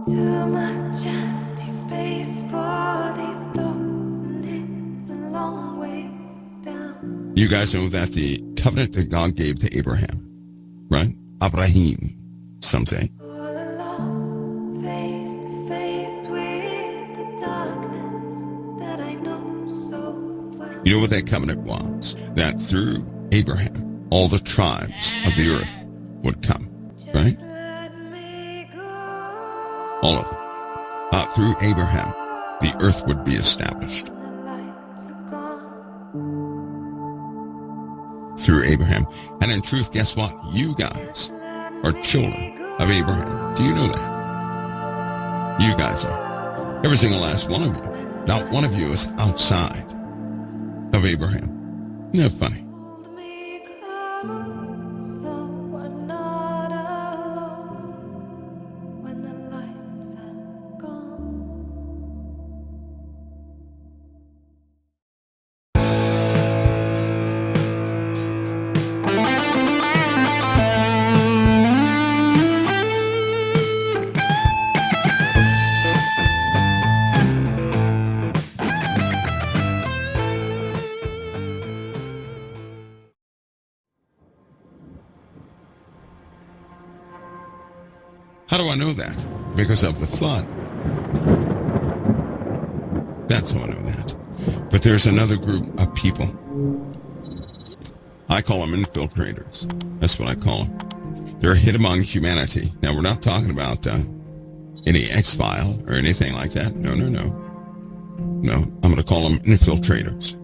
Too much empty space for these thoughts, and it's a long way down. You guys know that the covenant that God gave to Abraham, right? Abraham, some say. All alone, face to face with the darkness that I know so well. You know what that covenant was? That through Abraham, all the tribes of the earth would come, right? Just let me go. All of them. Through Abraham, the earth would be established. The lights are gone. Through Abraham. And in truth, guess what? You guys are children of Abraham. Do you know that? You guys are. Every single last one of you. Not one of you is outside of Abraham. Isn't that funny? Hold me close so I'm not alone when the lights are gone. How do I know that? Because of the flood. That's how I know that. But there's another group of people. I call them infiltrators. That's what I call them. They're hid among humanity. Now, we're not talking about any X-file or anything like that. No. No, I'm going to call them infiltrators.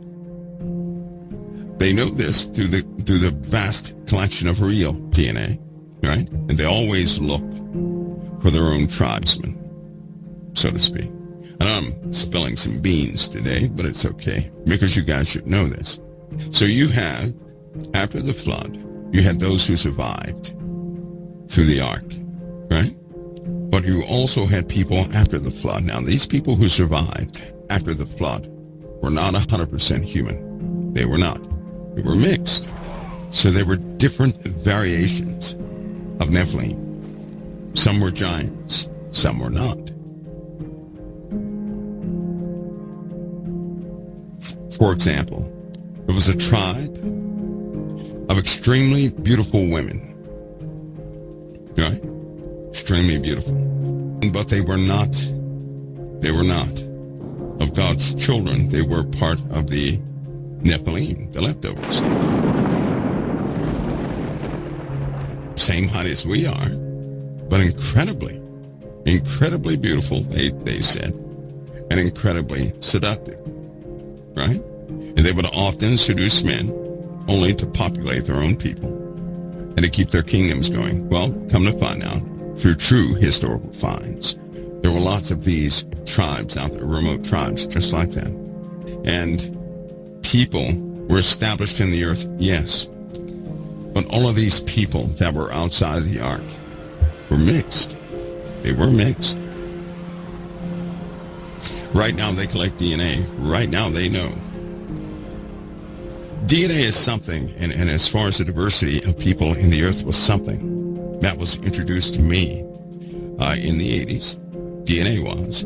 They know this through the vast collection of real DNA, right? And they always look for their own tribesmen, so to speak. I know I'm spilling some beans today, but it's okay, because you guys should know this. So you have, after the flood, you had those who survived through the ark, right? But you also had people after the flood. Now, these people who survived after the flood were not 100% human. They were not. They were mixed. So there were different variations of Nephilim. Some were giants, some were not. For example, there was a tribe of extremely beautiful women, right? Extremely beautiful. But they were not of God's children. They were part of the Nephilim, the leftovers. Same height as we are, but incredibly beautiful, they said, and incredibly seductive, right? And they would often seduce men only to populate their own people and to keep their kingdoms going. Well, come to find out, through true historical finds, there were lots of these tribes out there, remote tribes just like that. And people were established in the earth, yes. But all of these people that were outside of the ark were mixed. They were mixed. Right now they collect DNA. Right now they know. DNA is something, and as far as the diversity of people in the earth was something that was introduced to me in the 80s. DNA was.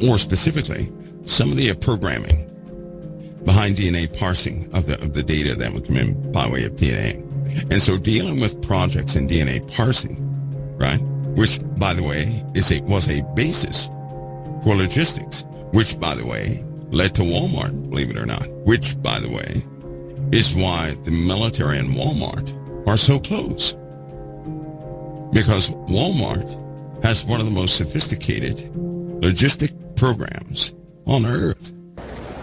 More specifically, some of the programming behind DNA parsing of the data that would come in by way of DNA. And so dealing with projects in DNA parsing, right, which, by the way, was a basis for logistics, which, by the way, led to Walmart, believe it or not, which, by the way, is why the military and Walmart are so close. Because Walmart has one of the most sophisticated logistic programs on earth.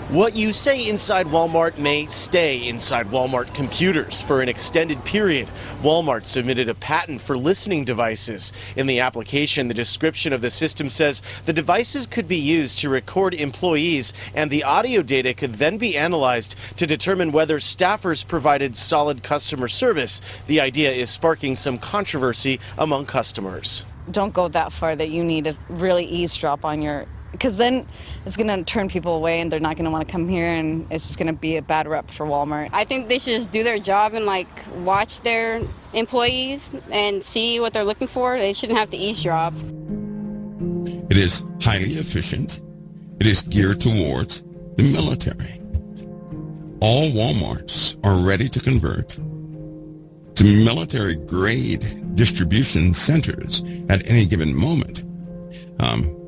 What you say inside Walmart may stay inside Walmart computers for an extended period. Walmart submitted a patent for listening devices. In the application, the description of the system says the devices could be used to record employees, and the audio data could then be analyzed to determine whether staffers provided solid customer service. The idea is sparking some controversy among customers. Don't go that far that you need to really eavesdrop on your, because then it's going to turn people away and they're not going to want to come here, and it's just going to be a bad rep for Walmart. I think they should just do their job and watch their employees and see what they're looking for. They shouldn't have to eavesdrop. It is highly efficient. It is geared towards the military. All Walmarts are ready to convert to military-grade distribution centers at any given moment.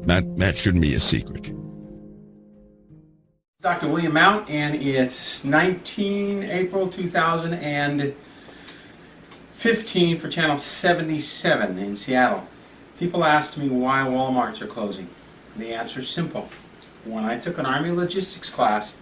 That shouldn't be a secret. Dr. William Mount, and it's 19 April 2015 for Channel 77 in Seattle. People asked me why Walmarts are closing. The answer is simple. When I took an Army logistics class,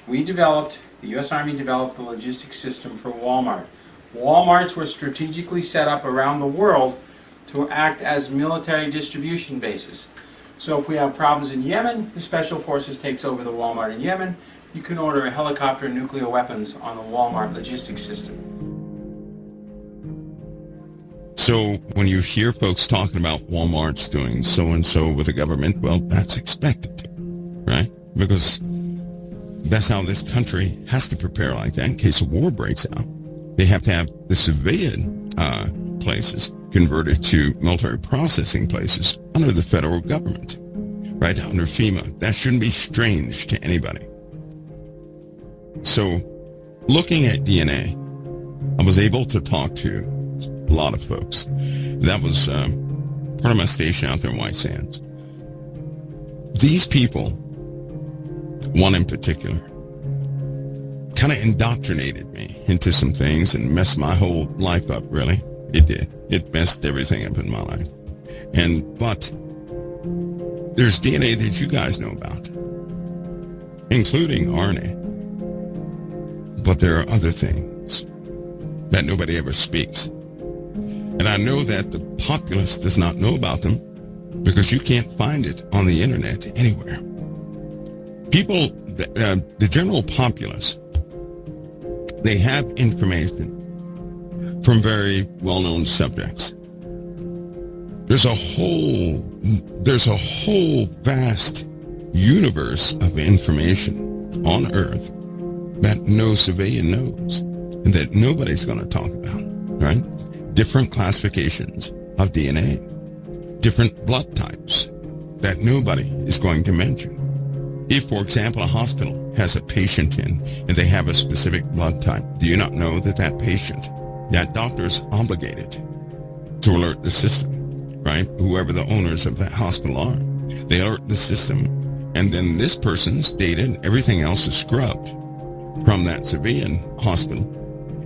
the U.S. Army developed the logistics system for Walmart. Walmarts were strategically set up around the world to act as military distribution bases. So if we have problems in Yemen, the Special Forces takes over the Walmart in Yemen. You can order a helicopter and nuclear weapons on the Walmart logistics system. So when you hear folks talking about Walmart's doing so-and-so with the government, well, that's expected, right? Because that's how this country has to prepare like that in case a war breaks out. They have to have the civilian places converted to military processing places under the federal government, right, under FEMA. That shouldn't be strange to anybody. So looking at DNA, I was able to talk to a lot of folks. That was part of my station out there in White Sands. These people, one in particular, kind of indoctrinated me into some things and messed my whole life up, really. It did. It messed everything up in my life. But there's DNA that you guys know about, including RNA. But there are other things that nobody ever speaks. And I know that the populace does not know about them because you can't find it on the internet anywhere. People, the general populace, they have information from very well-known subjects. There's a whole vast universe of information on Earth that no civilian knows and that nobody's going to talk about, right? Different classifications of DNA, different blood types that nobody is going to mention. If, for example, a hospital has a patient in and they have a specific blood type, do you not know that that patient, that doctor is obligated to alert the system, right? Whoever the owners of that hospital are. They alert the system, and then this person's data and everything else is scrubbed from that civilian hospital,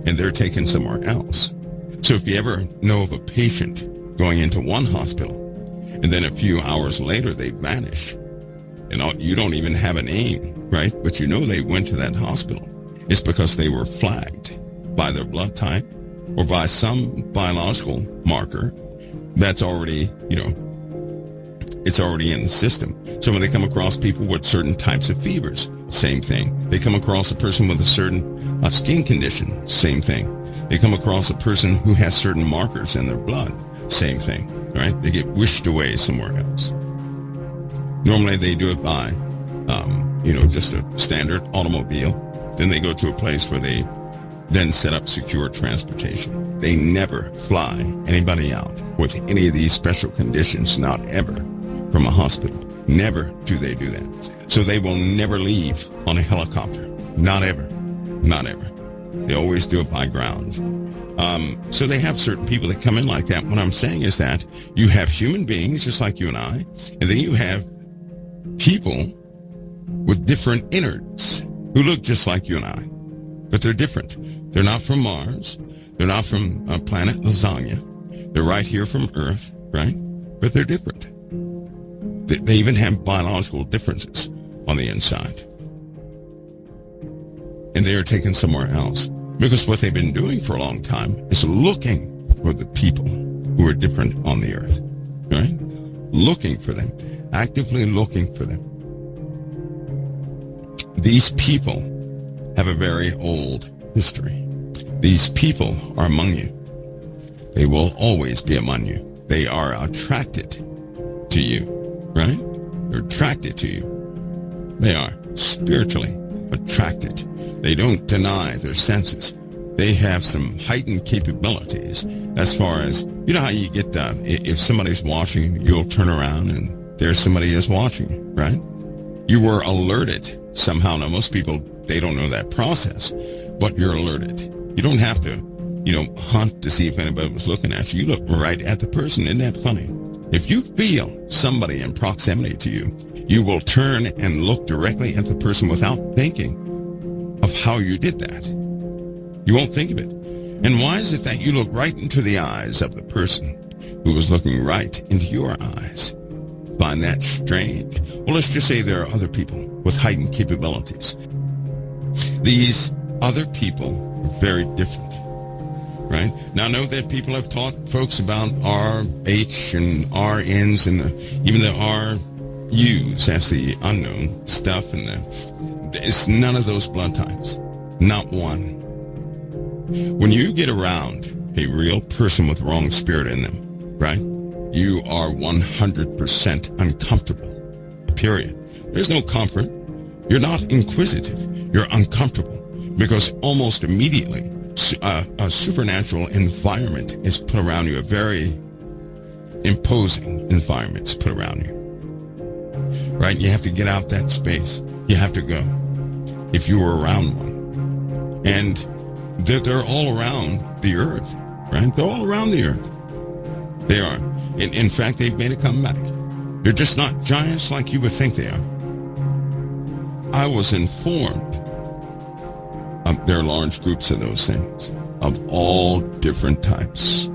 and they're taken somewhere else. So if you ever know of a patient going into one hospital, and then a few hours later they vanish, and you don't even have a name, right? But you know they went to that hospital. It's because they were flagged by their blood type or by some biological marker that's already, it's already in the system. So when they come across people with certain types of fevers, same thing. They come across a person with a certain skin condition, same thing. They come across a person who has certain markers in their blood, same thing, right? They get wished away somewhere else. Normally they do it by, just a standard automobile. Then they go to a place where they then set up secure transportation. They never fly anybody out with any of these special conditions, not ever, from a hospital. Never do they do that. So they will never leave on a helicopter. Not ever. Not ever. They always do it by ground. So they have certain people that come in like that. What I'm saying is that you have human beings just like you and I, and then you have people with different innards who look just like you and I, but they're different. They're not from Mars. They're not from planet Lasagna. They're right here from Earth, right? But they're different. They even have biological differences on the inside. And they are taken somewhere else. Because what they've been doing for a long time is looking for the people who are different on the earth, right? Looking for them, actively looking for them. These people have a very old history. These people are among you. They will always be among you. They are attracted to you, right? They're attracted to you. They are spiritually attracted. They don't deny their senses. they have some heightened capabilities as far as, you know how you get, if somebody's watching, you'll turn around and there's somebody is watching, right? You were alerted somehow. Now, most people, they don't know that process, but you're alerted. You don't have to, hunt to see if anybody was looking at you. You look right at the person. Isn't that funny? If you feel somebody in proximity to you, you will turn and look directly at the person without thinking of how you did that. You won't think of it. And why is it that you look right into the eyes of the person who was looking right into your eyes? Find that strange? Well, let's just say there are other people with heightened capabilities. These other people are very different, right? Now, I know that people have taught folks about RH and RNs and even the RUs as the unknown stuff, and it's none of those blood types. Not one. When you get around a real person with wrong spirit in them, right, you are 100% uncomfortable, period. There's no comfort. You're not inquisitive. You're uncomfortable because almost immediately a supernatural environment is put around you, a very imposing environment is put around you, right? You have to get out that space. You have to go if you were around one. And they're all around the earth, right? They're all around the earth. They are. In fact, they've made a comeback. They're just not giants like you would think they are. I was informed there are large groups of those things, of all different types,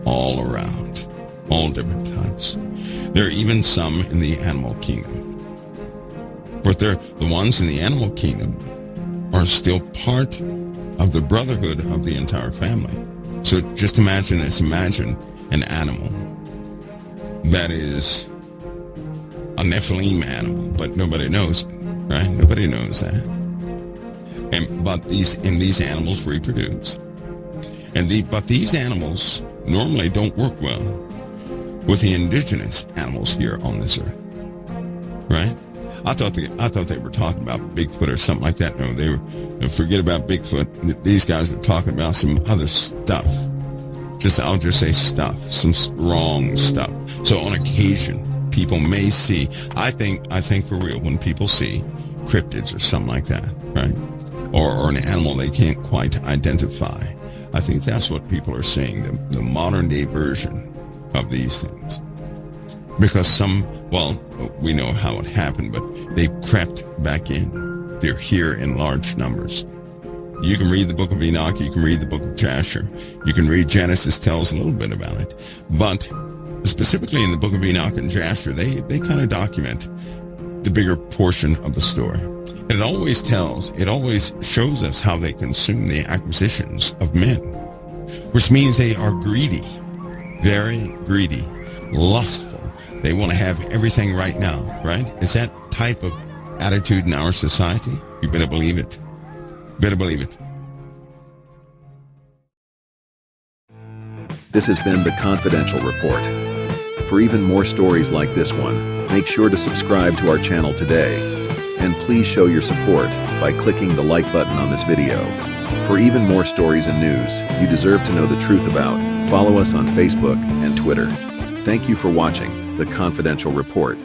all around, all different types. There are even some in the animal kingdom. But the ones in the animal kingdom are still part of the brotherhood of the entire family. So just imagine this. Imagine an animal that is a Nephilim animal, but nobody knows it, right? Nobody knows that. But these animals reproduce. But these animals normally don't work well with the indigenous animals here on this earth, right? I thought they were talking about Bigfoot or something like that. No, they were. Forget about Bigfoot. These guys are talking about some other stuff. I'll just say stuff, some wrong stuff. So on occasion, people may see. I think for real, when people see cryptids or something like that, right, or an animal they can't quite identify, I think that's what people are seeing. The modern day version of these things. Because we know how it happened, but they crept back in. They're here in large numbers. You can read the Book of Enoch, you can read the Book of Jasher, you can read Genesis tells a little bit about it. But specifically in the Book of Enoch and Jasher, they kind of document the bigger portion of the story. And it always shows us how they consume the acquisitions of men, which means they are greedy, very greedy, lustful. They want to have everything right now, right? Is that type of attitude in our society? You better believe it. Better believe it. This has been The Confidential Report. For even more stories like this one, make sure to subscribe to our channel today. And please show your support by clicking the like button on this video. For even more stories and news you deserve to know the truth about, follow us on Facebook and Twitter. Thank you for watching The Confidential Report.